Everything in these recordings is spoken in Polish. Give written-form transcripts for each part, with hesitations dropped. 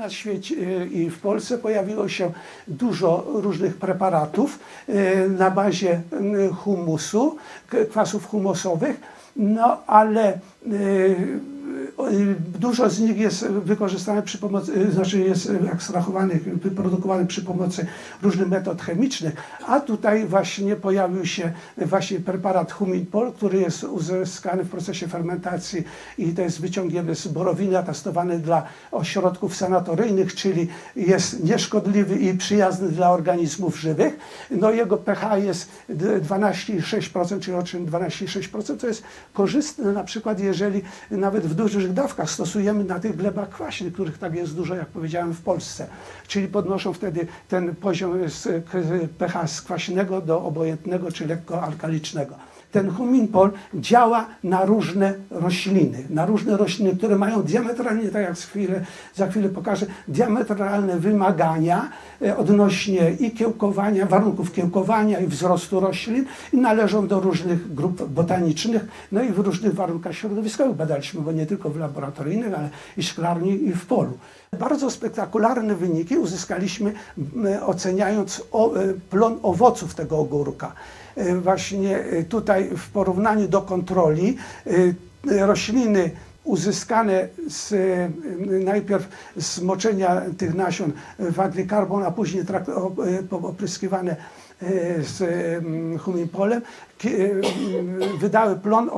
na świecie i w Polsce pojawiło się dużo różnych preparatów na bazie humusu, kwasów humusowych, no ale dużo z nich jest wykorzystanych przy pomocy, znaczy jest ekstrahowanych, wyprodukowanych przy pomocy różnych metod chemicznych, a tutaj właśnie pojawił się preparat Huminpol, który jest uzyskany w procesie fermentacji i to jest wyciągnięty z borowiny, a testowany dla ośrodków sanatoryjnych, czyli jest nieszkodliwy i przyjazny dla organizmów żywych. No jego pH jest 12,6%, czyli o czym 12,6%, to jest korzystne na przykład, jeżeli nawet w dużych dawkach stosujemy na tych glebach kwaśnych, których tak jest dużo, jak powiedziałem, w Polsce. Czyli podnoszą wtedy ten poziom pH z kwaśnego do obojętnego czy lekko alkalicznego. Ten Huminpol działa na różne rośliny, które mają diametralnie, tak jak za chwilę pokażę, diametralne wymagania odnośnie i kiełkowania, warunków kiełkowania i wzrostu roślin i należą do różnych grup botanicznych, no i w różnych warunkach środowiskowych badaliśmy, bo nie tylko w laboratoryjnych, ale i szklarni i w polu. Bardzo spektakularne wyniki uzyskaliśmy oceniając plon owoców tego ogórka. Właśnie tutaj w porównaniu do kontroli rośliny uzyskane najpierw z moczenia tych nasion w agrykarbon, a później opryskiwane z Huminpolem, wydały plon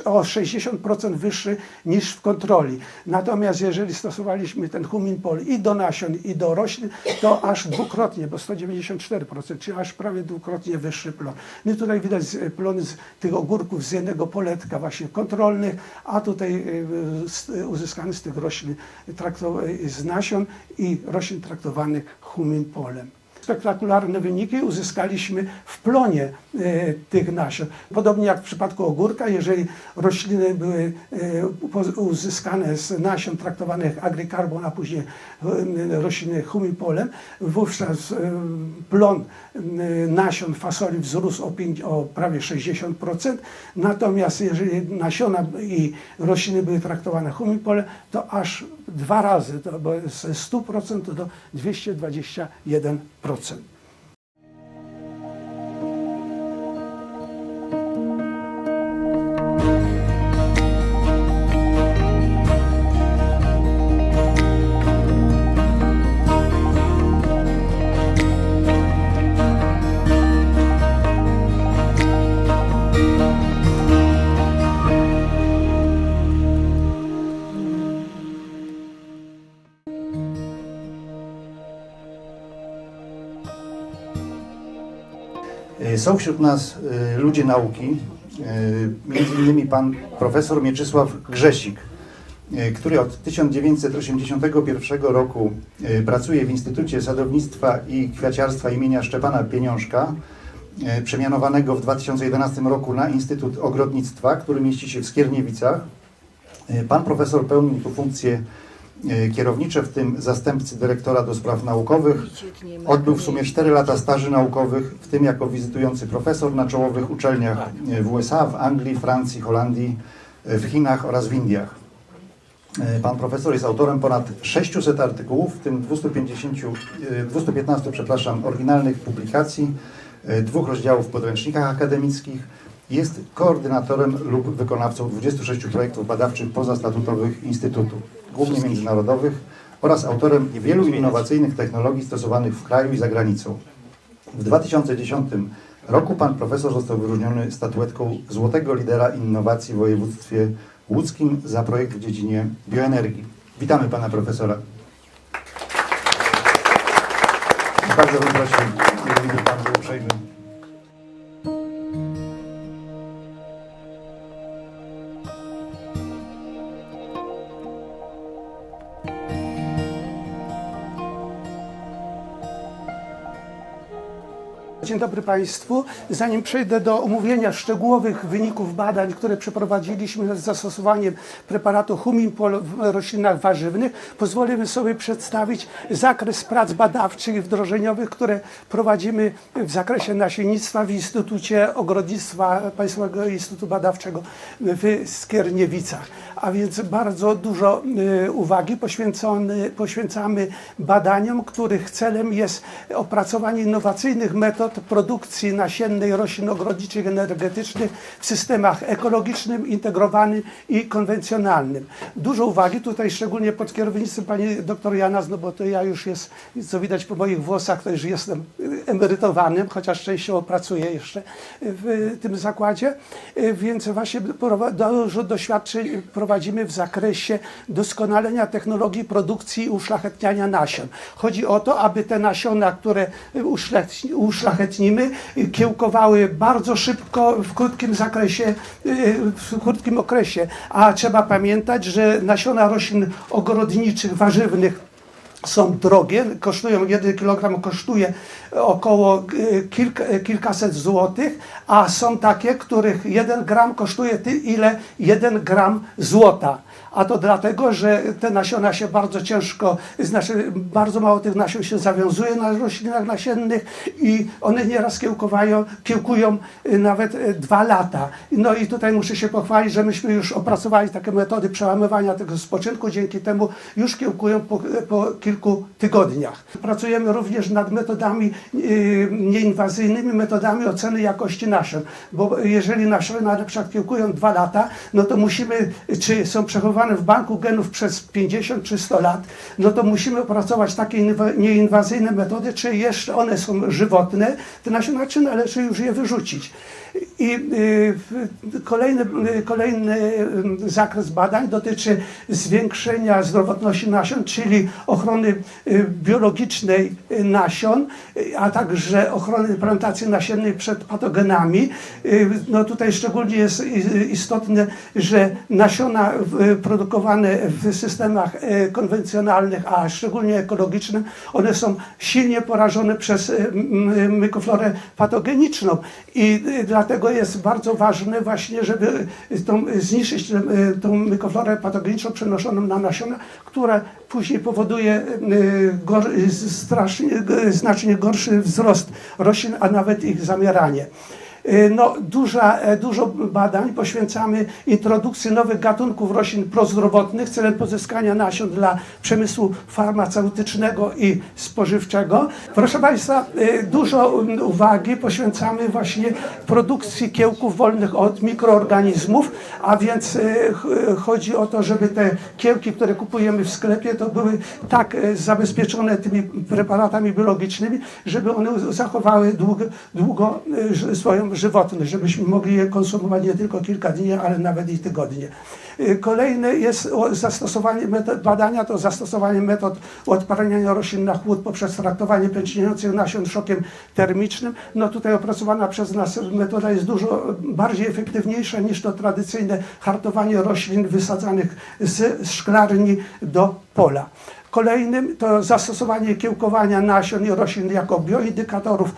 o 60% wyższy niż w kontroli. Natomiast jeżeli stosowaliśmy ten Huminpol i do nasion, i do roślin, to aż dwukrotnie, bo 194%, czyli aż prawie dwukrotnie wyższy plon. No i tutaj widać plony z tych ogórków z jednego poletka właśnie kontrolnych, a tutaj uzyskany z tych roślin, z nasion i roślin traktowanych Huminpolem. Spektakularne wyniki uzyskaliśmy w plonie tych nasion. Podobnie jak w przypadku ogórka, jeżeli rośliny były uzyskane z nasion traktowanych agrykarbon, a później rośliny Huminpolem, wówczas plon nasion fasoli wzrósł o prawie 60%, natomiast jeżeli nasiona i rośliny były traktowane Huminpolem, to aż 2 razy, bo z 100% do 221%. Są wśród nas ludzie nauki, między innymi pan profesor Mieczysław Grzesik, który od 1981 roku pracuje w Instytucie Sadownictwa i Kwiaciarstwa imienia Szczepana Pieniążka, przemianowanego w 2011 roku na Instytut Ogrodnictwa, który mieści się w Skierniewicach. Pan profesor pełnił tu funkcje kierownicze, w tym zastępcy dyrektora do spraw naukowych. Odbył w sumie 4 lata staży naukowych, w tym jako wizytujący profesor na czołowych uczelniach w USA, w Anglii, Francji, Holandii, w Chinach oraz w Indiach. Pan profesor jest autorem ponad 600 artykułów, w tym 215 oryginalnych publikacji, 2 rozdziałów w podręcznikach akademickich. Jest koordynatorem lub wykonawcą 26 projektów badawczych pozastatutowych Instytutu, głównie międzynarodowych, oraz autorem wielu innowacyjnych technologii stosowanych w kraju i za granicą. W 2010 roku pan profesor został wyróżniony statuetką Złotego Lidera Innowacji w województwie łódzkim za projekt w dziedzinie bioenergii. Witamy pana profesora. Bardzo bym prosił, jeżeli by pan był uprzejmy. Dzień dobry Państwu. Zanim przejdę do omówienia szczegółowych wyników badań, które przeprowadziliśmy z zastosowaniem preparatu Huminpol w roślinach warzywnych, pozwolimy sobie przedstawić zakres prac badawczych i wdrożeniowych, które prowadzimy w zakresie nasiennictwa w Instytucie Ogrodnictwa Państwowego Instytutu Badawczego w Skierniewicach. A więc bardzo dużo uwagi poświęcamy badaniom, których celem jest opracowanie innowacyjnych metod produkcji nasiennej roślin ogrodniczych i energetycznych w systemach ekologicznym, integrowanym i konwencjonalnym. Dużo uwagi tutaj szczególnie pod kierownictwem pani dr Janas, no bo to ja już jest, co widać po moich włosach, to już jestem emerytowanym, chociaż częściowo pracuję jeszcze w tym zakładzie, więc właśnie dużo doświadczeń prowadzimy w zakresie doskonalenia technologii produkcji i uszlachetniania nasion. Chodzi o to, aby te nasiona, które uszlachetnimy, kiełkowały bardzo szybko, w krótkim zakresie, w krótkim okresie. A trzeba pamiętać, że nasiona roślin ogrodniczych, warzywnych są drogie, kosztują, 1 kg kosztuje około kilkaset złotych, a są takie, których 1 gram kosztuje ile 1 gram złota. A to dlatego, że te nasiona się bardzo ciężko, znaczy bardzo mało tych nasion się zawiązuje na roślinach nasiennych i one nieraz kiełkują nawet 2 lata. No i tutaj muszę się pochwalić, że myśmy już opracowali takie metody przełamywania tego spoczynku, dzięki temu już kiełkują po kilku tygodniach. Pracujemy również nad metodami nieinwazyjnymi, metodami oceny jakości nasion, bo jeżeli nasiona na przykład kiełkują 2 lata, no to musimy, czy są przechowywane w banku genów przez 50 czy 100 lat, no to musimy opracować takie nieinwazyjne metody, czy jeszcze one są żywotne, te nasiona, czy należy już je wyrzucić. I kolejny zakres badań dotyczy zwiększenia zdrowotności nasion, czyli ochrony biologicznej nasion, a także ochrony plantacji nasiennej przed patogenami. No tutaj szczególnie jest istotne, że nasiona produkowane w systemach konwencjonalnych, a szczególnie ekologicznym, one są silnie porażone przez mykoflorę patogeniczną i dlatego jest bardzo ważne właśnie, żeby zniszczyć tą mykoflorę patogeniczną przenoszoną na nasiona, która później powoduje znacznie gorszy wzrost roślin, a nawet ich zamieranie. No, dużo badań poświęcamy introdukcji nowych gatunków roślin prozdrowotnych celem pozyskania nasion dla przemysłu farmaceutycznego i spożywczego. Proszę Państwa, dużo uwagi poświęcamy właśnie produkcji kiełków wolnych od mikroorganizmów, a więc chodzi o to, żeby te kiełki, które kupujemy w sklepie, to były tak zabezpieczone tymi preparatami biologicznymi, żeby one zachowały długo swoją żywotność, żebyśmy mogli je konsumować nie tylko kilka dni, ale nawet i tygodnie. Kolejne jest badania, to zastosowanie metod odparniania roślin na chłód poprzez traktowanie pęczniejących nasion szokiem termicznym. No tutaj opracowana przez nas metoda jest dużo bardziej efektywniejsza niż to tradycyjne hartowanie roślin wysadzanych z szklarni do pola. Kolejnym to zastosowanie kiełkowania nasion i roślin jako bioindykatorów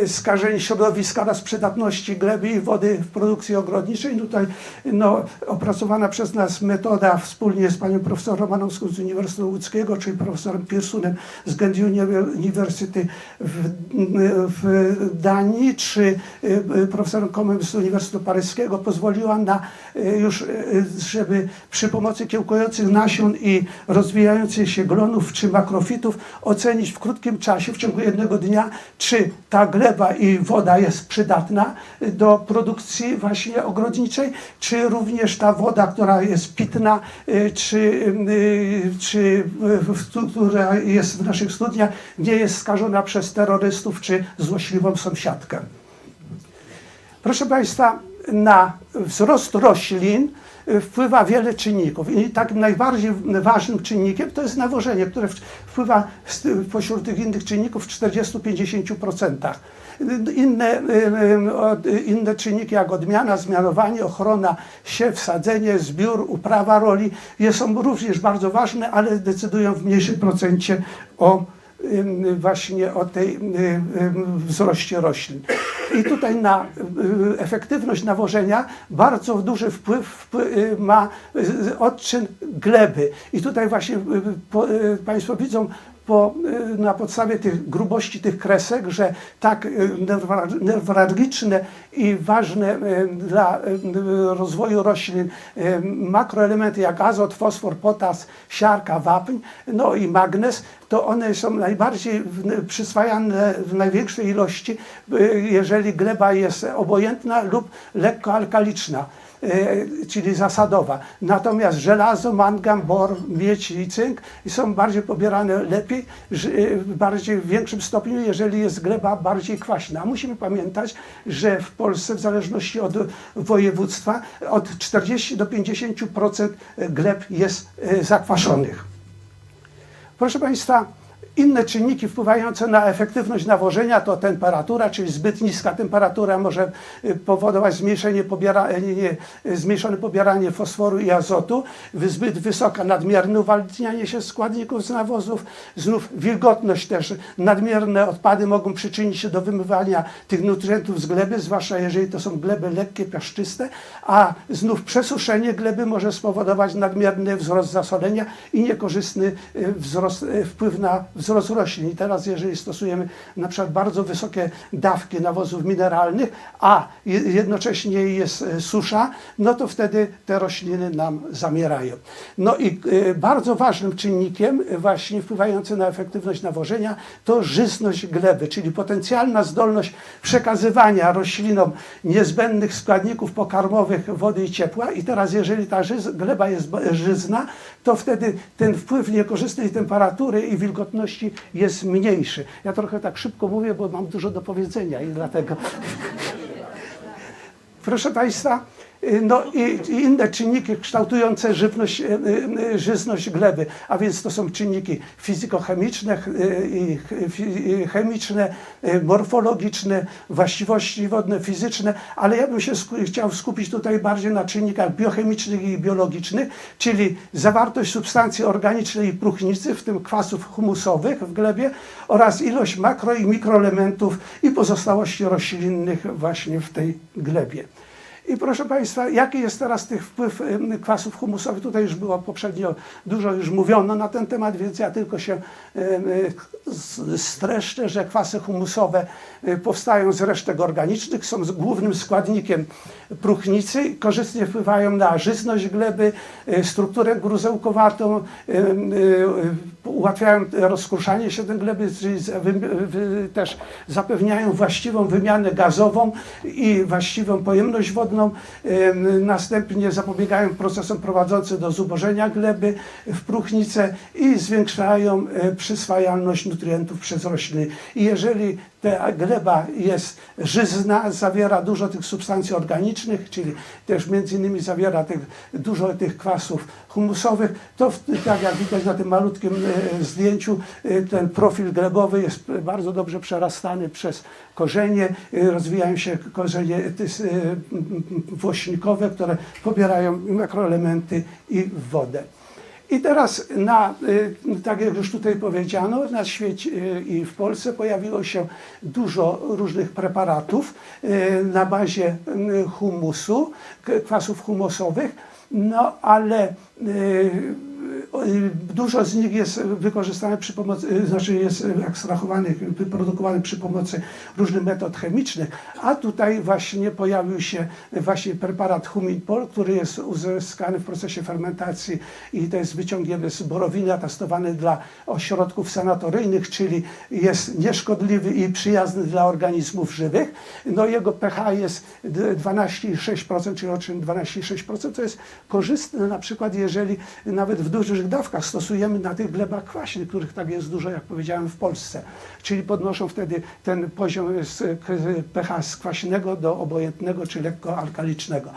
skażeń środowiska oraz przydatności gleby i wody w produkcji ogrodniczej. Tutaj opracowana przez nas metoda wspólnie z panią profesor Romanowską z Uniwersytetu Łódzkiego, czyli profesorem Piersunem z Ghent University w Danii, czy profesorem Komem z Uniwersytetu Paryskiego pozwoliła na żeby przy pomocy kiełkujących nasion i rozwijających się glonów czy makrofitów ocenić w krótkim czasie, w ciągu 1 dnia, czy ta gleba i woda jest przydatna do produkcji właśnie ogrodniczej, czy również ta woda, która jest pitna, która jest w naszych studniach, nie jest skażona przez terrorystów czy złośliwą sąsiadkę. Proszę Państwa, na wzrost roślin wpływa wiele czynników i takim najbardziej ważnym czynnikiem to jest nawożenie, które wpływa pośród tych innych czynników w 40-50%. Inne czynniki jak odmiana, zmianowanie, ochrona siew, sadzenie, zbiór, uprawa roli są również bardzo ważne, ale decydują w mniejszym procencie właśnie o tej wzroście roślin. I tutaj na efektywność nawożenia bardzo duży wpływ ma odczyn gleby. I tutaj właśnie Państwo widzą na podstawie tych grubości tych kresek, że tak newralgiczne i ważne dla rozwoju roślin makroelementy jak azot, fosfor, potas, siarka, wapń, no i magnez, to one są najbardziej przyswajane w największej ilości, jeżeli gleba jest obojętna lub lekko alkaliczna, czyli zasadowa. Natomiast żelazo, mangan, bor, miedź i cynk są bardziej pobierane lepiej, w większym stopniu, jeżeli jest gleba bardziej kwaśna. A musimy pamiętać, że w Polsce w zależności od województwa od 40 do 50% gleb jest zakwaszonych. Proszę Państwa, inne czynniki wpływające na efektywność nawożenia to temperatura, czyli zbyt niska temperatura może powodować zmniejszone pobieranie fosforu i azotu, zbyt wysoka, nadmierne uwalnianie się składników z nawozów, znów wilgotność też, nadmierne odpady mogą przyczynić się do wymywania tych nutrientów z gleby, zwłaszcza jeżeli to są gleby lekkie, piaszczyste, a znów przesuszenie gleby może spowodować nadmierny wzrost zasolenia i niekorzystny wpływ na wzrost roślin. I teraz jeżeli stosujemy na przykład bardzo wysokie dawki nawozów mineralnych, a jednocześnie jest susza, no to wtedy te rośliny nam zamierają. No i bardzo ważnym czynnikiem właśnie wpływającym na efektywność nawożenia to żyzność gleby, czyli potencjalna zdolność przekazywania roślinom niezbędnych składników pokarmowych, wody i ciepła. I teraz jeżeli ta gleba jest żyzna, to wtedy ten wpływ niekorzystnej temperatury i wilgotności jest mniejszy. Ja trochę tak szybko mówię, bo mam dużo do powiedzenia i dlatego. Proszę Państwa, no i inne czynniki kształtujące żyzność gleby, a więc to są czynniki fizykochemiczne, chemiczne, morfologiczne, właściwości wodne, fizyczne, ale ja bym się chciał skupić tutaj bardziej na czynnikach biochemicznych i biologicznych, czyli zawartość substancji organicznej i próchnicy, w tym kwasów humusowych w glebie oraz ilość makro i mikroelementów i pozostałości roślinnych właśnie w tej glebie. I proszę Państwa, jaki jest teraz tych wpływ kwasów humusowych? Tutaj już było poprzednio dużo już mówiono na ten temat, więc ja tylko się streszczę, że kwasy humusowe powstają z resztek organicznych, są głównym składnikiem próchnicy, korzystnie wpływają na żyzność gleby, strukturę gruzełkowatą, ułatwiają rozkruszanie się tej gleby, czyli też zapewniają właściwą wymianę gazową i właściwą pojemność wodną. Następnie zapobiegają procesom prowadzącym do zubożenia gleby w próchnicę i zwiększają przyswajalność nutrientów przez rośliny. I jeżeli ta gleba jest żyzna, zawiera dużo tych substancji organicznych, czyli też między innymi zawiera dużo tych kwasów humusowych, to tak jak widać na tym malutkim zdjęciu, ten profil glebowy jest bardzo dobrze przerastany przez korzenie, rozwijają się korzenie włośnikowe, które pobierają makroelementy i wodę. I teraz, tak jak już tutaj powiedziano, na świecie i w Polsce pojawiło się dużo różnych preparatów na bazie humusu, kwasów humusowych, no ale dużo z nich jest wykorzystanych przy pomocy, znaczy jest ekstrahowanych, wyprodukowanych przy pomocy różnych metod chemicznych, a tutaj właśnie pojawił się preparat Huminpol, który jest uzyskany w procesie fermentacji i to jest wyciągnięty z borowiny, testowany dla ośrodków sanatoryjnych, czyli jest nieszkodliwy i przyjazny dla organizmów żywych. No jego pH jest 12,6%, czyli oczyn 12,6%, to jest korzystne na przykład, jeżeli nawet w dużych dawkach stosujemy na tych glebach kwaśnych, których tak jest dużo, jak powiedziałem, w Polsce. Czyli podnoszą wtedy ten poziom z pH z kwaśnego do obojętnego czy lekko alkalicznego.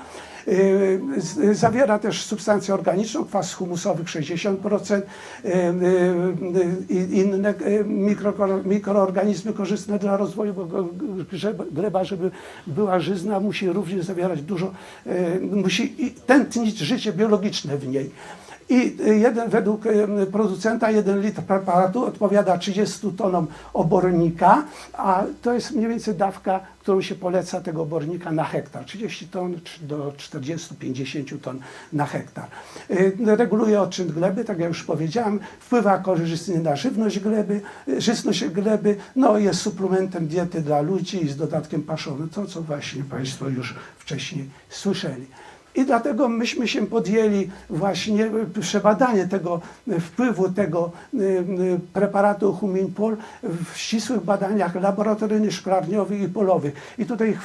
Zawiera też substancję organiczną, kwas humusowy 60%, i inne mikroorganizmy korzystne dla rozwoju, bo gleba, żeby była żyzna, musi również zawierać dużo, musi tętnić życie biologiczne w niej. I według producenta 1 litr preparatu odpowiada 30 tonom obornika, a to jest mniej więcej dawka, którą się poleca tego obornika na hektar. 30 ton do 40-50 ton na hektar. Reguluje odczyn gleby, tak jak już powiedziałem, wpływa korzystnie na żyzność gleby, no jest suplementem diety dla ludzi i z dodatkiem paszowym, to co właśnie Państwo już wcześniej słyszeli. I dlatego myśmy się podjęli właśnie przebadanie tego wpływu tego preparatu Huminpol w ścisłych badaniach laboratoryjnych, szklarniowych i polowych. I tutaj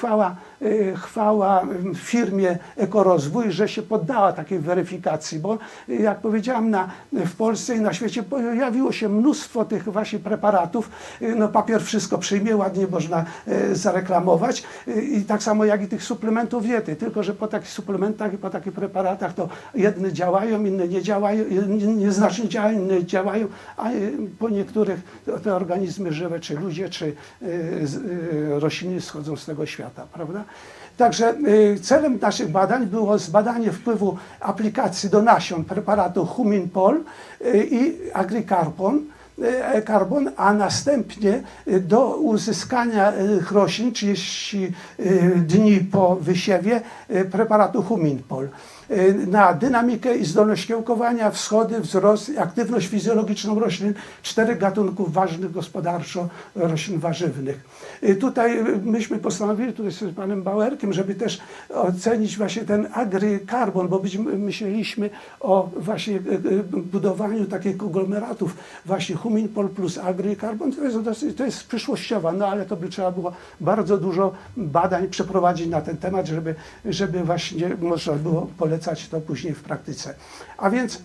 chwała firmie Ekorozwój, że się poddała takiej weryfikacji, bo jak powiedziałem, w Polsce i na świecie pojawiło się mnóstwo tych właśnie preparatów. No, papier wszystko przyjmie, ładnie można zareklamować. I tak samo jak i tych suplementów diety, tylko że po takich suplementach i po takich preparatach to jedne działają, inne nie działają, nieznacznie działają, inne działają, a po niektórych te organizmy żywe, czy ludzie, czy rośliny schodzą z tego świata, prawda? Także celem naszych badań było zbadanie wpływu aplikacji do nasion preparatu Huminpol i Agricarbon, a następnie do uzyskania roślin 30 dni po wysiewie preparatu Huminpol na dynamikę i zdolność kiełkowania, wschody, wzrost i aktywność fizjologiczną roślin 4 gatunków ważnych gospodarczo roślin warzywnych. Tutaj myśmy postanowili tutaj z panem Bauerkiem, żeby też ocenić właśnie ten agrykarbon, bo myśleliśmy o właśnie budowaniu takich konglomeratów, właśnie Huminpol plus agrykarbon, to jest przyszłościowa, no ale to by trzeba było bardzo dużo badań przeprowadzić na ten temat, żeby właśnie można było polecać to później w praktyce. A więc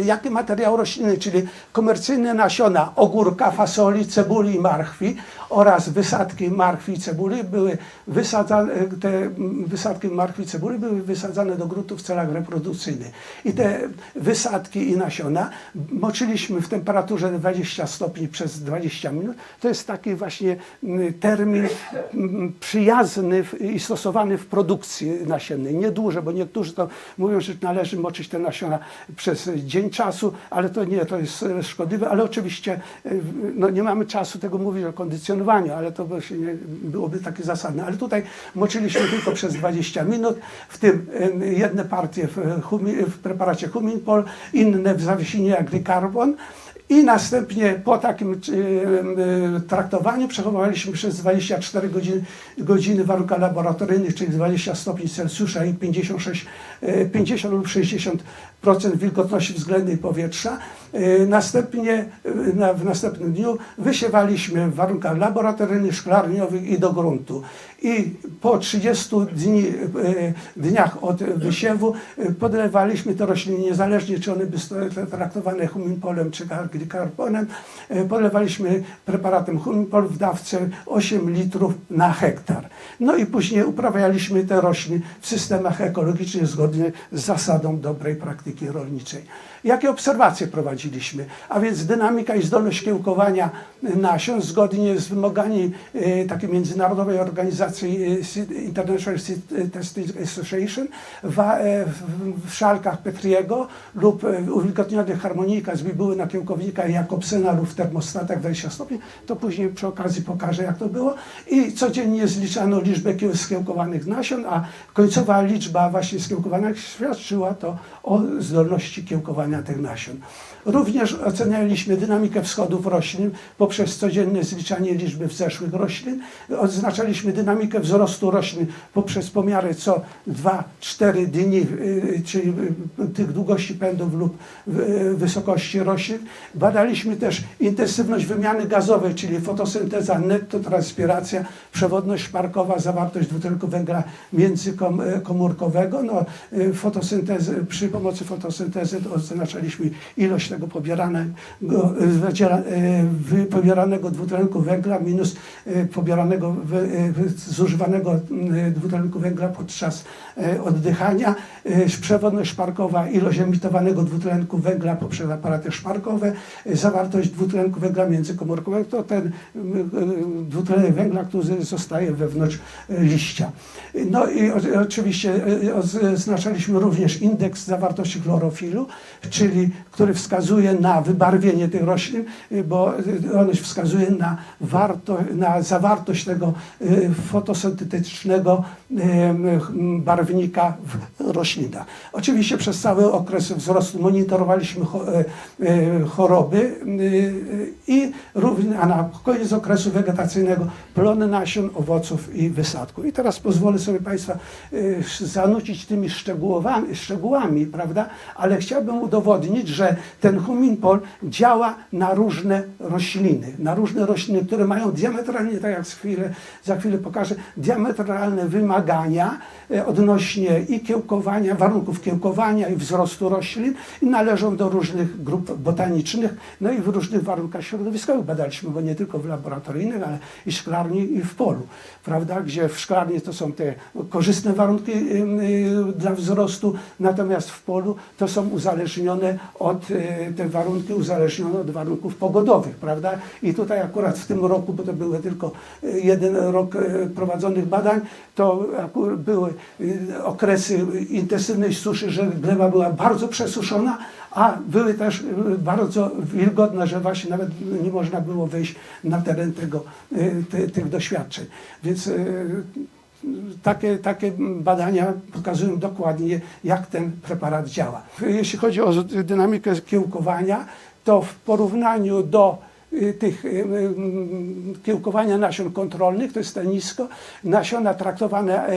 jakie materiały roślinne, czyli komercyjne nasiona ogórka, fasoli, cebuli i marchwi oraz wysadki marchwi i cebuli były wysadzane, te wysadki marchwi i cebuli były wysadzane do gruntów w celach reprodukcyjnych. I te wysadki i nasiona moczyliśmy w temperaturze 20 stopni przez 20 minut. To jest taki właśnie termin przyjazny i stosowany w produkcji nasiennej. Nie dłużej, bo niektórzy to mówią, że należy moczyć te nasiona przez dzień czasu, ale to nie, to jest szkodliwe, ale oczywiście no, nie mamy czasu tego mówić o kondycjonowaniu, ale to właśnie byłoby takie zasadne. Ale tutaj moczyliśmy tylko przez 20 minut, w tym jedne partie w preparacie Huminpol, inne w zawiesinie Agricarbon. I następnie po takim traktowaniu przechowywaliśmy przez 24 godziny w warunkach laboratoryjnych, czyli 20 stopni Celsjusza i 50 lub 60% wilgotności względnej powietrza. Następnie w następnym dniu wysiewaliśmy w warunkach laboratoryjnych, szklarniowych i do gruntu. I po 30 dniach od wysiewu podlewaliśmy te rośliny, niezależnie czy one były traktowane Huminpolem czy Agricarbonem, podlewaliśmy preparatem Huminpol w dawce 8 litrów na hektar. No i później uprawialiśmy te rośliny w systemach ekologicznych zgodnie z zasadą dobrej praktyki rolniczej. Jakie obserwacje prowadziliśmy? A więc dynamika i zdolność kiełkowania nasion zgodnie z wymogami takiej międzynarodowej organizacji International Seed Testing Association w szalkach Petriego lub uwilgotnionych harmonikach z bibuły na kiełkownikach Jakobsena lub w termostatach 20 stopni. To później przy okazji pokażę, jak to było. I codziennie zliczano liczbę skiełkowanych nasion, a końcowa liczba właśnie skiełkowanych świadczyła to o zdolności kiełkowania tych nasion. Również ocenialiśmy dynamikę wschodów roślin poprzez codzienne zliczanie liczby wzeszłych roślin. Oznaczaliśmy dynamikę wzrostu roślin poprzez pomiary co 2-4 dni, czyli tych długości pędów lub wysokości roślin. Badaliśmy też intensywność wymiany gazowej, czyli fotosynteza, nettotranspiracja, przewodność szparkowa, zawartość dwutlenku węgla międzykomórkowego. No, przy pomocy fotosyntezy oznaczaliśmy ilość tego pobieranego dwutlenku węgla minus pobieranego, zużywanego dwutlenku węgla podczas oddychania. Przewodność szparkowa, ilość emitowanego dwutlenku węgla poprzez aparaty szparkowe, zawartość dwutlenku węgla międzykomórkowego, to ten dwutlenek węgla, który zostaje wewnątrz liścia. No i oczywiście oznaczaliśmy również indeks zawartości chlorofilu, który wskazuje na wybarwienie tych roślin, bo on wskazuje na zawartość tego fotosyntetycznego barwnika w roślinach. Oczywiście przez cały okres wzrostu monitorowaliśmy choroby a na koniec okresu wegetacyjnego plony nasion, owoców i wysadków. I teraz pozwolę sobie Państwa zanucić tymi szczegółami, prawda? Ale chciałbym udowodnić, że ten Huminpol działa na różne rośliny, które mają diametralnie, tak jak za chwilę pokażę, diametralne wymagania odnośnie i kiełkowania, warunków kiełkowania i wzrostu roślin i należą do różnych grup botanicznych, no i w różnych warunkach środowiskowych badaliśmy, bo nie tylko w laboratoryjnych, ale i w szklarni i w polu, prawda, gdzie w szklarni to są te korzystne warunki dla wzrostu, natomiast w polu to są te warunki uzależnione od warunków pogodowych, prawda, i tutaj akurat w tym roku, bo to były tylko jeden rok prowadzonych badań, to były okresy intensywnej suszy, że gleba była bardzo przesuszona, a były też bardzo wilgotne, że właśnie nawet nie można było wejść na teren tych doświadczeń. Więc takie badania pokazują dokładnie, jak ten preparat działa. Jeśli chodzi o dynamikę kiełkowania, to w porównaniu do tych kiełkowania nasion kontrolnych, to jest to nisko, nasiona traktowane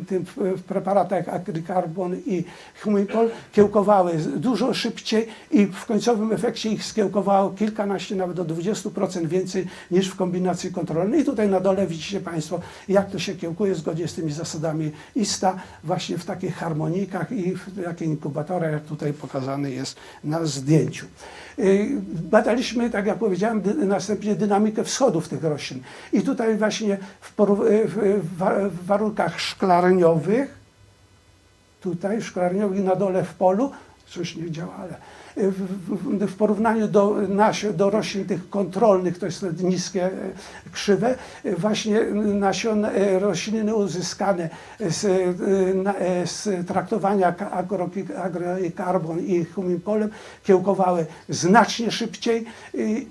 tym w preparatach Agricarbon i Huminpol kiełkowały dużo szybciej i w końcowym efekcie ich skiełkowało kilkanaście, nawet do 20% więcej niż w kombinacji kontrolnej. I tutaj na dole widzicie Państwo, jak to się kiełkuje zgodnie z tymi zasadami ISTA, właśnie w takich harmonikach i w takich inkubatorach, jak tutaj pokazany jest na zdjęciu. Badaliśmy, tak jak powiedziałem, następnie dynamikę wschodów tych roślin. I tutaj właśnie w warunkach szklarniowych, na dole w polu, coś nie działa, ale w porównaniu do roślin tych kontrolnych, to jest niskie, krzywe, właśnie rośliny uzyskane z traktowania Agricarbon i Huminpolem kiełkowały znacznie szybciej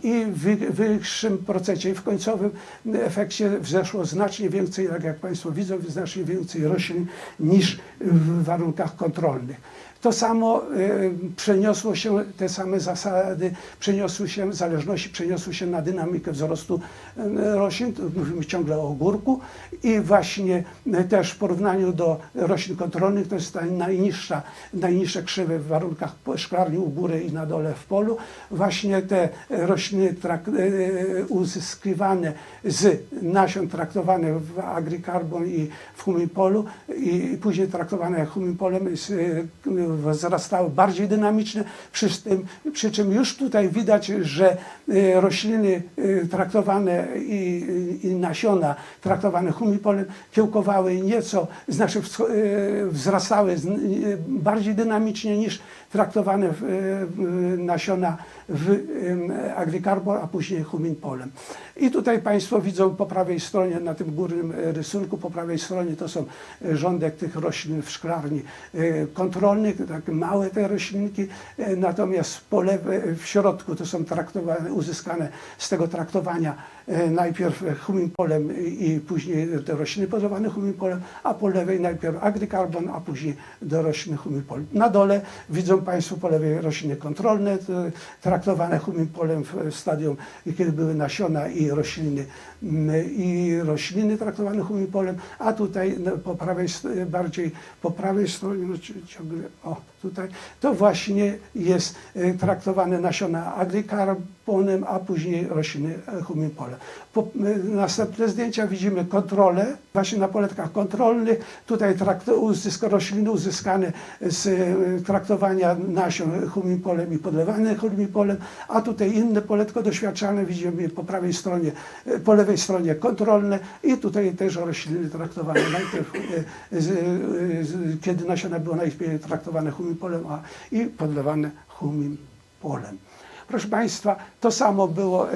i w wyższym procencie. I w końcowym efekcie wzeszło znacznie więcej, tak jak Państwo widzą, znacznie więcej roślin niż w warunkach kontrolnych. To samo przeniosło się, te same zasady przeniosły się na dynamikę wzrostu roślin, mówimy ciągle o ogórku i właśnie też w porównaniu do roślin kontrolnych, to jest ta najniższe krzywe w warunkach szklarni u góry i na dole w polu, właśnie te rośliny uzyskiwane z nasion traktowane w Agricarbon i w Huminpolu i później traktowane Huminpolem wzrastały bardziej dynamiczne, przy czym już tutaj widać, że rośliny traktowane i nasiona traktowane Huminpolem kiełkowały nieco, znaczy wzrastały bardziej dynamicznie niż traktowane nasiona w Agricarbon, a później Huminpolem. I tutaj Państwo widzą po prawej stronie, na tym górnym rysunku, po prawej stronie to są rządek tych roślin w szklarni kontrolnych, takie małe te roślinki, natomiast w środku to są uzyskane z tego traktowania najpierw huminpolem i później do rośliny podlewane huminpolem, a po lewej najpierw agrykarbon, a później do rośliny huminpol. Na dole widzą Państwo po lewej rośliny kontrolne, traktowane huminpolem w stadium, kiedy były nasiona i rośliny traktowane huminpolem, a tutaj po prawej, bardziej po prawej stronie, no, ciągle, tutaj, to właśnie jest traktowane nasiona agrykarbonem, a później rośliny huminpolem. Następne zdjęcia widzimy kontrolę, właśnie na poletkach kontrolnych, tutaj rośliny uzyskane z traktowania nasion huminpolem i podlewane huminpolem, a tutaj inne poletko doświadczalne widzimy po prawej stronie, po lewej stronie kontrolne i tutaj też rośliny traktowane najpierw, kiedy nasiona były najpierw traktowane huminpolem i podlewane huminpolem. Proszę Państwa, to samo było,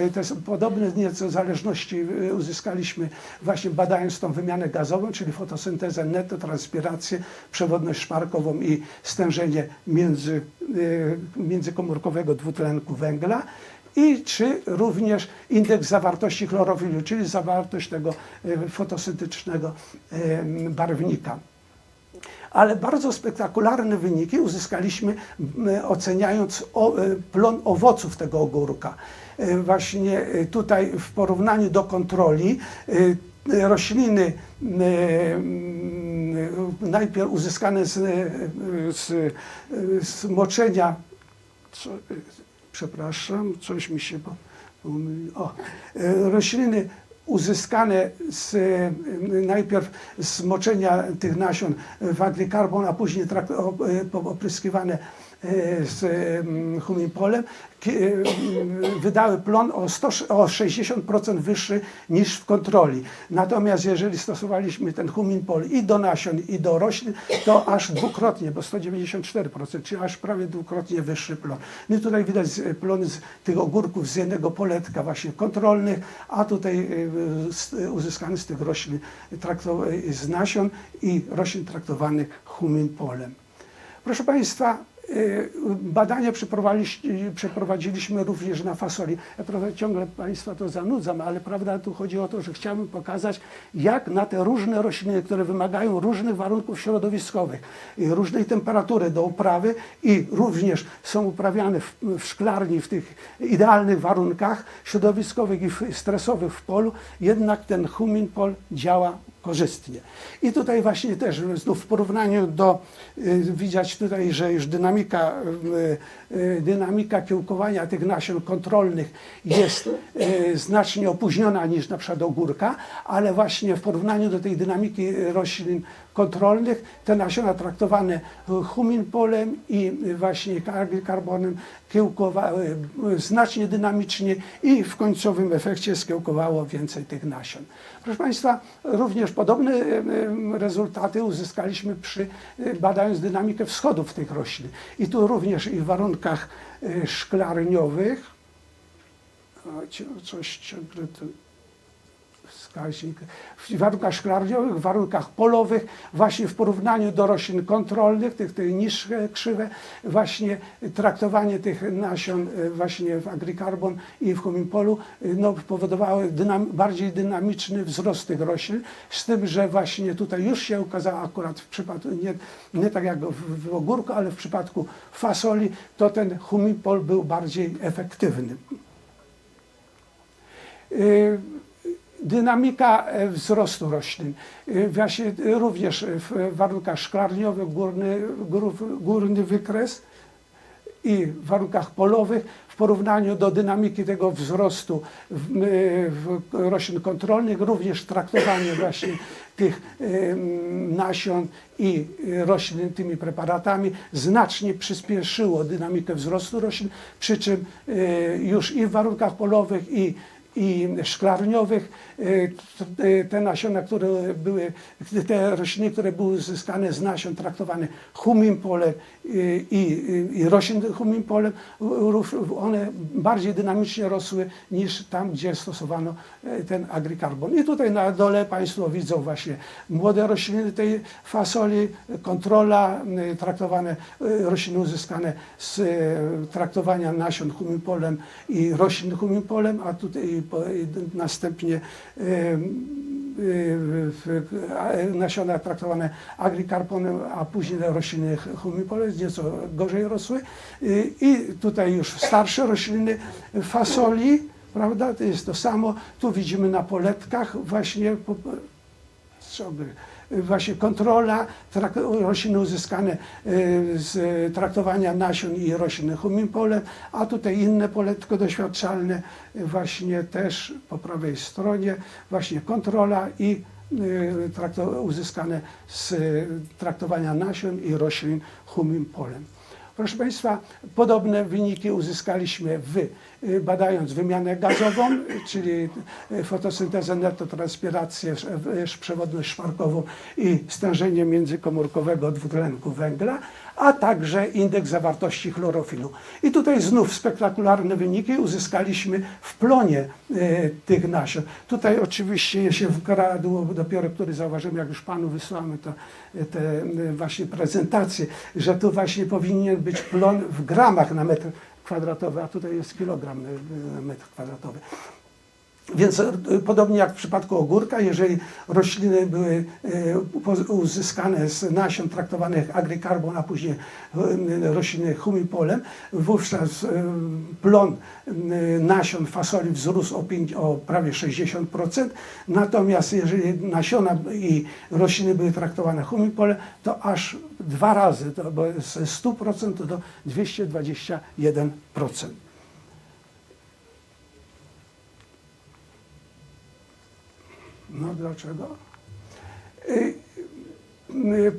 podobne nieco zależności uzyskaliśmy właśnie badając tą wymianę gazową, czyli fotosyntezę netto, transpirację, przewodność szparkową i stężenie międzykomórkowego dwutlenku węgla. Czy również indeks zawartości chlorofilu, czyli zawartość tego fotosyntetycznego barwnika. Ale bardzo spektakularne wyniki uzyskaliśmy oceniając plon owoców tego ogórka. Właśnie tutaj w porównaniu do kontroli rośliny najpierw uzyskane z moczenia, przepraszam, coś mi się pomyliło. Rośliny uzyskane najpierw z moczenia tych nasion w agrykarbon, a później opryskiwane z huminpolem, wydały plon o 60% wyższy niż w kontroli. Natomiast jeżeli stosowaliśmy ten huminpol i do nasion, i do roślin, to aż dwukrotnie, bo 194%, czyli aż prawie dwukrotnie wyższy plon. No i tutaj widać plony z tych ogórków z jednego poletka właśnie kontrolnych, a tutaj uzyskany z tych roślin, z nasion i roślin traktowanych huminpolem. Proszę Państwa, badania przeprowadziliśmy również na fasoli. Ja trochę ciągle Państwa to zanudzam, ale prawda, tu chodzi o to, że chciałbym pokazać, jak na te różne rośliny, które wymagają różnych warunków środowiskowych, różnej temperatury do uprawy i również są uprawiane w szklarni, w tych idealnych warunkach środowiskowych i stresowych w polu, jednak ten huminpol działa korzystnie. I tutaj właśnie też znów w porównaniu widać tutaj, że już dynamika kiełkowania tych nasion kontrolnych jest znacznie opóźniona niż na przykład ogórka, ale właśnie w porównaniu do tej dynamiki roślin kontrolnych te nasiona traktowane huminpolem i właśnie karbonem kiełkowały znacznie dynamicznie i w końcowym efekcie skiełkowało więcej tych nasion. Proszę Państwa, również podobne rezultaty uzyskaliśmy badając dynamikę wschodów tych roślin. I tu również i w warunkach szklarniowych, coś ciągle tu wskaźnik, w warunkach szklarniowych, w warunkach polowych, właśnie w porównaniu do roślin kontrolnych, tych niższe krzywe, właśnie traktowanie tych nasion właśnie w agrykarbon i w huminpolu powodowało bardziej dynamiczny wzrost tych roślin, z tym, że właśnie tutaj już się okazało akurat w przypadku, nie tak jak w ogórku, ale w przypadku fasoli, to ten huminpol był bardziej efektywny. Dynamika wzrostu roślin, właśnie również w warunkach szklarniowych górny wykres i w warunkach polowych w porównaniu do dynamiki tego wzrostu roślin kontrolnych, również traktowanie właśnie tych nasion i roślin tymi preparatami znacznie przyspieszyło dynamikę wzrostu roślin, przy czym już i w warunkach polowych i szklarniowych te nasiona, te rośliny, które były uzyskane z nasion traktowane huminpolem i roślin huminpolem, one bardziej dynamicznie rosły niż tam, gdzie stosowano ten agrykarbon. I tutaj na dole Państwo widzą właśnie młode rośliny tej fasoli, kontrola, traktowane rośliny uzyskane z traktowania nasion huminpolem i roślin huminpolem, a tutaj następnie nasiona traktowane agrikarbonem, a później rośliny humipole nieco gorzej rosły. I tutaj już starsze rośliny fasoli, prawda, to jest to samo. Tu widzimy na poletkach właśnie kontrola rośliny uzyskane z traktowania nasion i roślin humipolem, a tutaj inne poletko doświadczalne, właśnie też po prawej stronie, właśnie kontrola i uzyskane z traktowania nasion i roślin humipolem. Proszę Państwa, podobne wyniki uzyskaliśmy badając wymianę gazową, czyli fotosyntezę netto, transpirację, przewodność szparkową i stężenie międzykomórkowego dwutlenku węgla, a także indeks zawartości chlorofilu. I tutaj znów spektakularne wyniki uzyskaliśmy w plonie tych nasion. Tutaj oczywiście się wkradło, dopiero który zauważyłem, jak już Panu wysłamy te właśnie prezentacje, że tu właśnie powinien być plon w gramach na metr kwadratowy, a tutaj jest kilogram na metr kwadratowy. Więc podobnie jak w przypadku ogórka, jeżeli rośliny były uzyskane z nasion traktowanych agrikarbon, a później rośliny humipolem, wówczas plon nasion fasoli wzrósł o prawie 60%, natomiast jeżeli nasiona i rośliny były traktowane humipolem, to aż 2 razy, bo z 100% do 221%. No dlaczego?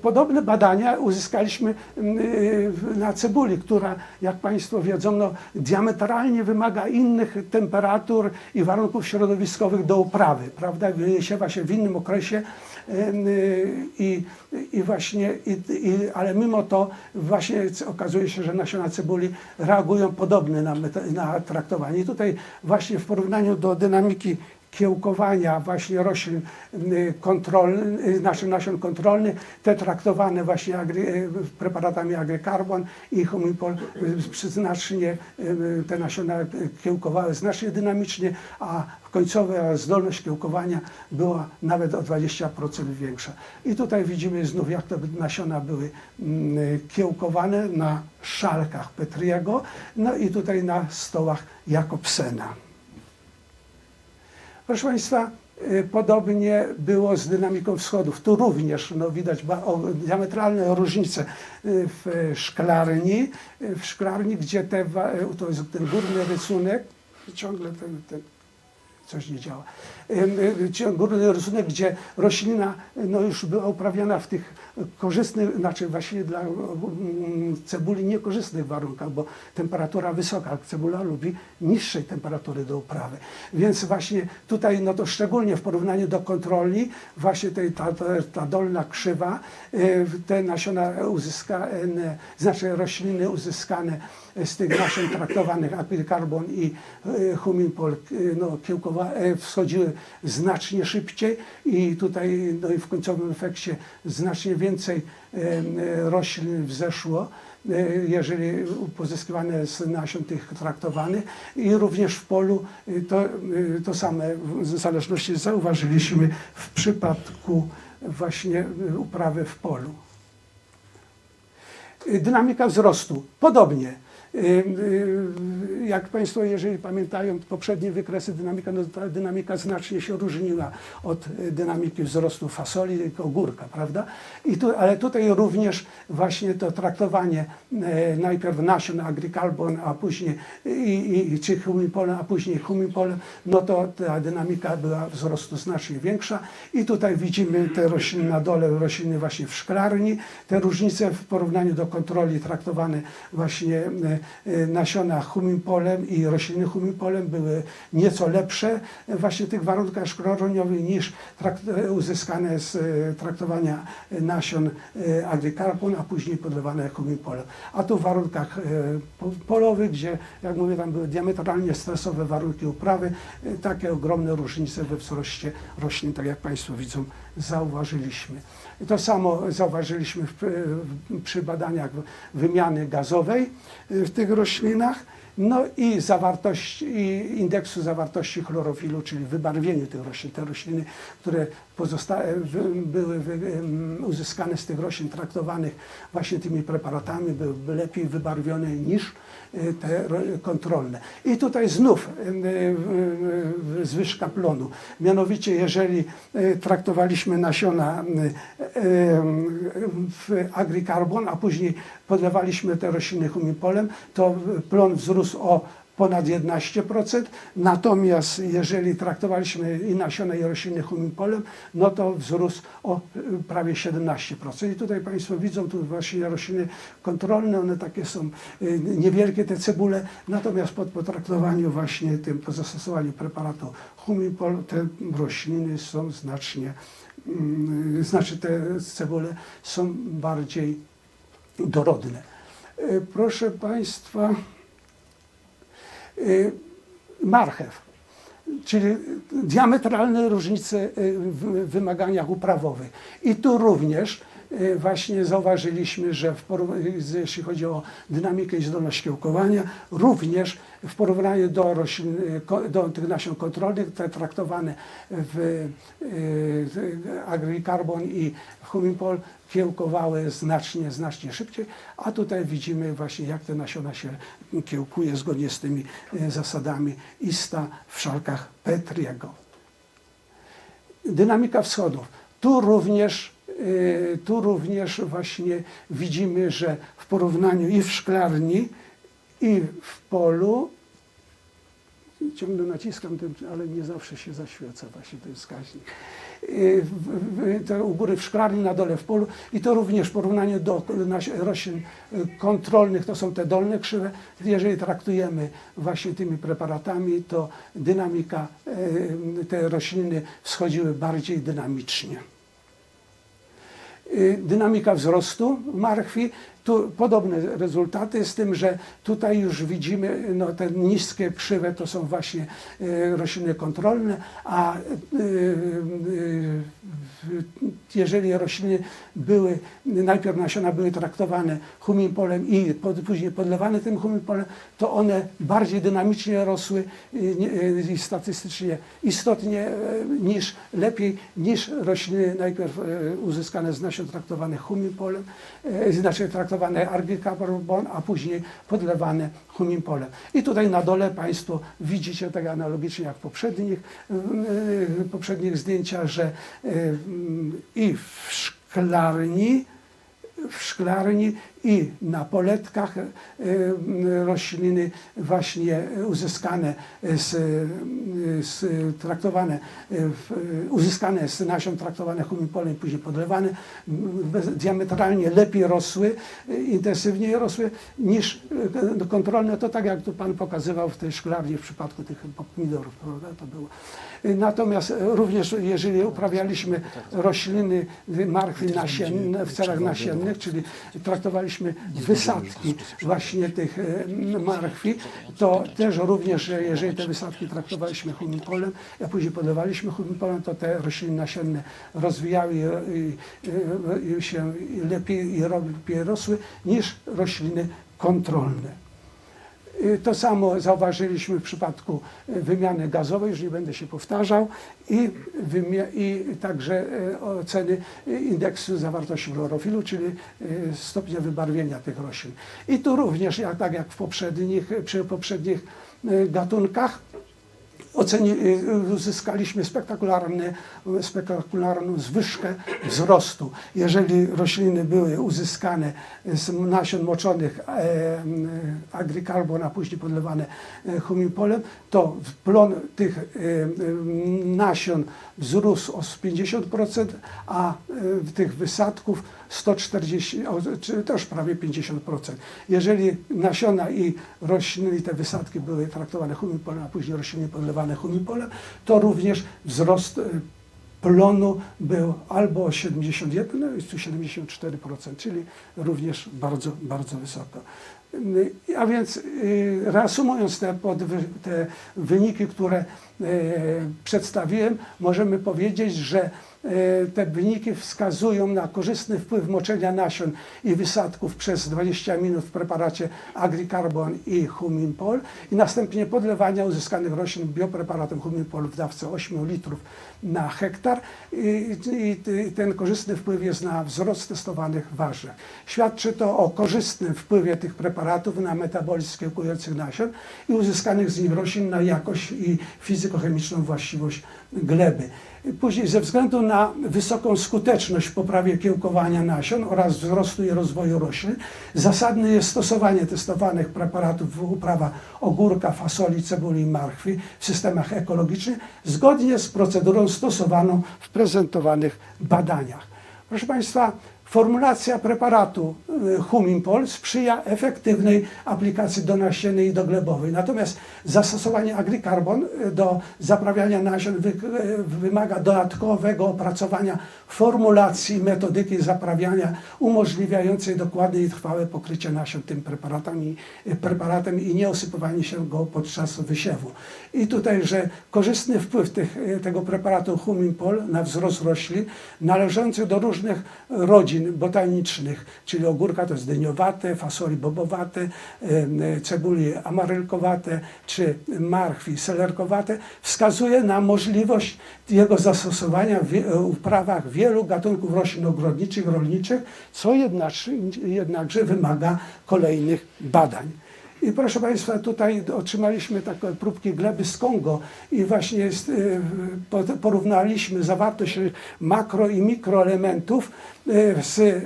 Podobne badania uzyskaliśmy na cebuli, która, jak Państwo wiedzą, no, diametralnie wymaga innych temperatur i warunków środowiskowych do uprawy, prawda? Wysiewa się w innym okresie, ale mimo to właśnie okazuje się, że nasiona cebuli reagują podobnie na traktowanie. I tutaj właśnie w porównaniu do dynamiki kiełkowania właśnie roślin kontrolnych, nasion kontrolnych, te traktowane właśnie preparatami agrykarbon i humipol znacznie, te nasiona kiełkowały znacznie dynamicznie, a końcowa zdolność kiełkowania była nawet o 20% większa. I tutaj widzimy znów, jak te nasiona były kiełkowane na szalkach Petriego, no i tutaj na stołach Jakobsena. Proszę Państwa, podobnie było z dynamiką wschodów. Tu również no, widać diametralne różnice w szklarni, gdzie to jest ten górny rysunek, ciągle coś nie działa. Górny rysunek, gdzie roślina no, już była uprawiana w tych korzystnych, znaczy właśnie dla cebuli niekorzystnych warunkach, bo temperatura wysoka, cebula lubi niższej temperatury do uprawy. Więc właśnie tutaj, no to szczególnie w porównaniu do kontroli, właśnie ta dolna krzywa, te nasiona uzyskane, znaczy rośliny uzyskane z tych nasion traktowanych agrykarbon i humipol no, wschodziły znacznie szybciej i tutaj no, i w końcowym efekcie znacznie więcej roślin wzeszło, jeżeli pozyskiwane z nasion tych traktowanych, i również w polu to same w zależności zauważyliśmy w przypadku właśnie uprawy w polu. Dynamika wzrostu podobnie. Jak Państwo, jeżeli pamiętają poprzednie wykresy, ta dynamika znacznie się różniła od dynamiki wzrostu fasoli, ogórka, prawda? Ale tutaj również właśnie to traktowanie najpierw nasion agrykarbon, a później czy humipolem, a później humipolem, no to ta dynamika była wzrostu znacznie większa. I tutaj widzimy te rośliny na dole, rośliny właśnie w szklarni, te różnice w porównaniu do kontroli traktowane właśnie nasiona humipolem i rośliny humipolem były nieco lepsze właśnie w tych warunkach szklarniowych niż uzyskane z traktowania nasion agrykarbon, a później podlewane humipolem. A tu w warunkach polowych, gdzie, jak mówię, tam były diametralnie stresowe warunki uprawy, takie ogromne różnice we wzroście roślin, tak jak Państwo widzą, zauważyliśmy. To samo zauważyliśmy przy badaniach wymiany gazowej w tych roślinach No i zawartość, i indeksu zawartości chlorofilu, czyli wybarwieniu tych roślin. Te rośliny, które były uzyskane z tych roślin traktowanych właśnie tymi preparatami, były lepiej wybarwione niż te kontrolne. I tutaj znów zwyżka plonu. Mianowicie, jeżeli traktowaliśmy nasiona w agricarbon, a później podlewaliśmy te rośliny humipolem, to plon wzrósł o ponad 11%, natomiast jeżeli traktowaliśmy i nasiona i rośliny humipolem, no to wzrósł o prawie 17%. I tutaj Państwo widzą, tu właśnie rośliny kontrolne, one takie są niewielkie, te cebule, natomiast po potraktowaniu właśnie tym, po zastosowaniu preparatu humipol, te rośliny są znaczy te cebule są bardziej dorodne. Proszę Państwa, marchew, czyli diametralne różnice w wymaganiach uprawowych. I tu również właśnie zauważyliśmy, że jeśli chodzi o dynamikę i zdolność kiełkowania, również w porównaniu do roślin, do tych nasion kontrolnych, te traktowane w agricarbon i w humipol kiełkowały znacznie szybciej, a tutaj widzimy właśnie, jak te nasiona się kiełkuje zgodnie z tymi zasadami ISTA w szalkach Petriego. Dynamika wschodów. Tu również właśnie widzimy, że w porównaniu i w szklarni, i w polu, ciągle naciskam tym, ale nie zawsze się zaświeca właśnie ten wskaźnik. To u góry w szklarni, na dole w polu, i to również w porównaniu do roślin kontrolnych, to są te dolne krzywe. Jeżeli traktujemy właśnie tymi preparatami, to dynamika, te rośliny wschodziły bardziej dynamicznie. Dynamika wzrostu marchwi, tu podobne rezultaty, z tym, że tutaj już widzimy, no, te niskie krzywe to są właśnie rośliny kontrolne, a jeżeli rośliny były, najpierw nasiona były traktowane humipolem i później podlewane tym humipolem, to one bardziej dynamicznie rosły i statystycznie istotnie lepiej niż rośliny najpierw uzyskane z nasion traktowanych humipolem, znaczy traktowane agricarbon, a później podlewane humipolem. I tutaj na dole Państwo widzicie tak analogicznie jak w poprzednich zdjęciach, że i w szklarni i na rośliny właśnie uzyskane uzyskane z nasion traktowane humipolem, później podlewane, diametralnie lepiej rosły, intensywniej rosły niż kontrolne. To tak jak tu Pan pokazywał w tej szklarni w przypadku tych pomidorów, prawda? To było. Natomiast również jeżeli uprawialiśmy rośliny marchwi w celach nasiennych, czyli traktowaliśmy wysadki właśnie tych marchwi, to też również, jeżeli te wysadki traktowaliśmy humipolem, a później podlewaliśmy humipolem, to te rośliny nasienne rozwijały i się lepiej rosły niż rośliny kontrolne. To samo zauważyliśmy w przypadku wymiany gazowej, już nie będę się powtarzał, i także oceny indeksu zawartości chlorofilu, czyli stopnia wybarwienia tych roślin. I tu również, tak jak przy poprzednich gatunkach, uzyskaliśmy spektakularną zwyżkę wzrostu. Jeżeli rośliny były uzyskane z nasion moczonych agricarbon, a później podlewane humipolem, to plon tych nasion wzrósł o 50%, a tych wysadków 140, czy też prawie 50%. Jeżeli nasiona i rośliny, i te wysadki były traktowane humipolem, a później rośliny podlewane humipolem, to również wzrost plonu był albo 71, no i 74%, czyli również bardzo wysoko. A więc reasumując te wyniki, które przedstawiłem, możemy powiedzieć, że te wyniki wskazują na korzystny wpływ moczenia nasion i wysadków przez 20 minut w preparacie Agricarbon i Huminpol i następnie podlewania uzyskanych roślin biopreparatem Huminpol w dawce 8 litrów na hektar i ten korzystny wpływ jest na wzrost testowanych warzyw. Świadczy to o korzystnym wpływie tych preparatów na metabolizm kiełkujących nasion i uzyskanych z nich roślin na jakość i fizykochemiczną właściwość gleby. Później ze względu na wysoką skuteczność w poprawie kiełkowania nasion oraz wzrostu i rozwoju roślin zasadne jest stosowanie testowanych preparatów w uprawach ogórka, fasoli, cebuli i marchwi w systemach ekologicznych zgodnie z procedurą stosowaną w prezentowanych badaniach. Proszę Państwa, formulacja preparatu Huminpol sprzyja efektywnej aplikacji donasiennej i doglebowej. Natomiast zastosowanie Agricarbon do zaprawiania nasion wymaga dodatkowego opracowania formulacji metodyki zaprawiania umożliwiającej dokładne i trwałe pokrycie nasion tym preparatem i nie osypywanie się go podczas wysiewu. I tutaj, że korzystny wpływ tego preparatu Huminpol na wzrost roślin należących do różnych rodzin botanicznych, czyli ogórka to jest dyniowate, fasoli bobowate, cebuli amarylkowate, czy marchwi selerkowate, wskazuje na możliwość jego zastosowania w uprawach wielu gatunków roślin ogrodniczych, rolniczych, co jednakże wymaga kolejnych badań. I proszę Państwa, tutaj otrzymaliśmy takie próbki gleby z Kongo i właśnie porównaliśmy zawartość makro i mikroelementów z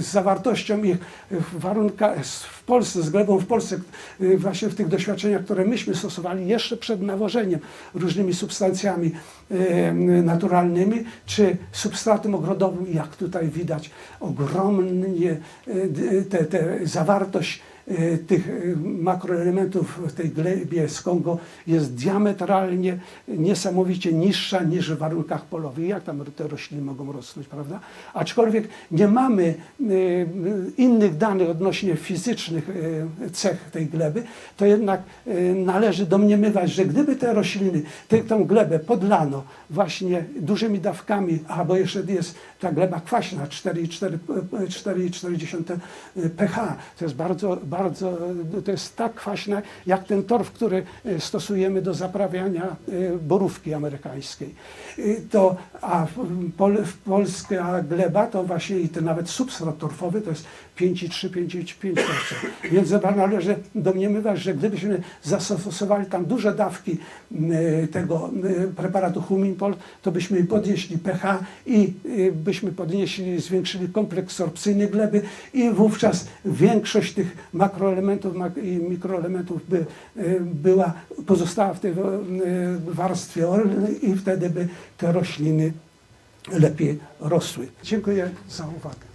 zawartością ich w warunkach w Polsce, z glebą w Polsce, właśnie w tych doświadczeniach, które myśmy stosowali jeszcze przed nawożeniem różnymi substancjami naturalnymi, czy substratem ogrodowym. I jak tutaj widać, ogromnie zawartość tych makroelementów w tej glebie z Kongo jest diametralnie, niesamowicie niższa niż w warunkach polowych. Jak tam te rośliny mogą rosnąć, prawda? Aczkolwiek nie mamy innych danych odnośnie fizycznych cech tej gleby, to jednak należy domniemywać, że gdyby te rośliny, tę glebę podlano właśnie dużymi dawkami, bo jeszcze jest ta gleba kwaśna, 4,4 pH, to jest to jest tak kwaśna, jak ten torf, który stosujemy do zaprawiania borówki amerykańskiej. Polska gleba to właśnie i ten nawet substrat torfowy to jest 5,3–5,5%. Więc należy domniemywać, że gdybyśmy zastosowali tam duże dawki tego preparatu Huminpol, to byśmy podnieśli pH i byśmy zwiększyli kompleks sorpcyjny gleby i wówczas większość tych makroelementów i mikroelementów pozostała w tej warstwie olnej i wtedy by te rośliny lepiej rosły. Dziękuję za uwagę.